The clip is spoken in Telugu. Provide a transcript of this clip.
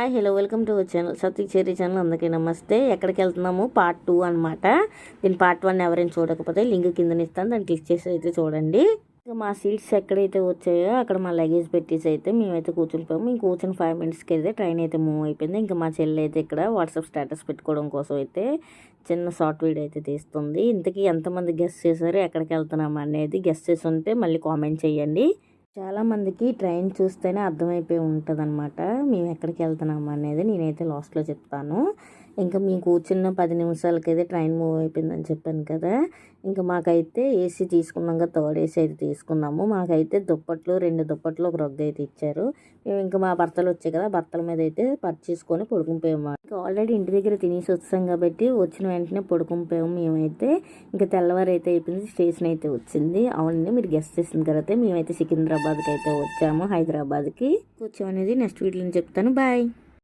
Hi hello welcome to our channel సతీ చేరి ఛానల్. అందరికీ నమస్తే. ఎక్కడికి వెళ్తున్నాము పార్ట్ 2 అనమాట. దీని పార్ట్ 1 ఎవరైనా చూడకపోతే లింక్ కింద ఇస్తాను, దాన్ని క్లిక్ చేసి అయితే చూడండి. ఇంకా మా సీట్స్ ఎక్కడైతే వచ్చాయో అక్కడ మా లగేజ్ పెట్టేసి అయితే మేమైతే కూర్చునిపోయాము. మేము కూర్చొని 5 మినిట్స్కి అయితే ట్రైన్ అయితే మూవ్ అయిపోయింది. ఇంకా మా చెల్లి అయితే ఇక్కడ వాట్సాప్ స్టేటస్ పెట్టుకోవడం కోసం అయితే చిన్న షార్ట్ వీడియో అయితే తీస్తుంది. ఇంతకీ ఎంతమంది గెస్ట్ చేశారు ఎక్కడికి వెళ్తున్నాము అనేది గెస్ట్ చేసి ఉంటే మళ్ళీ కామెంట్ చేయండి. చాలామందికి ట్రైన్ చూస్తేనే అర్థమైపోయి ఉంటుంది అనమాట మేము ఎక్కడికి వెళ్తున్నాము అనేది. నేనైతే లాస్ట్లో చెప్తాను. ఇంకా మేము కూర్చున్న 10 నిమిషాలకైతే ట్రైన్ మూవ్ అయిపోయిందని చెప్పాను కదా. ఇంకా మాకైతే ఏసీ తీసుకున్నాం కదా, 3rd ఏసీ అయితే తీసుకున్నాము. మాకైతే దుప్పట్లు 2 దుప్పట్లు ఒక రొగ్గ అయితే ఇచ్చారు. మేము ఇంకా మా భర్తలు వచ్చాయి కదా, భర్తల మీద అయితే పర్చేసుకొని పడుకునిపోయాము. ఇంకా ఆల్రెడీ ఇంటి దగ్గర తినేసి వచ్చాం కాబట్టి వచ్చిన వెంటనే పడుకునిపోయాము మేమైతే. ఇంకా తెల్లవారు అయితే అయిపోయింది, స్టేషన్ అయితే వచ్చింది. అవునండి, మీరు గెస్ట్ చేసిన తర్వాత మేమైతే సికింద్రాబాద్కి అయితే వచ్చాము. హైదరాబాద్కి వచ్చామనేది నెక్స్ట్ వీడియోలో చెప్తాను. బాయ్.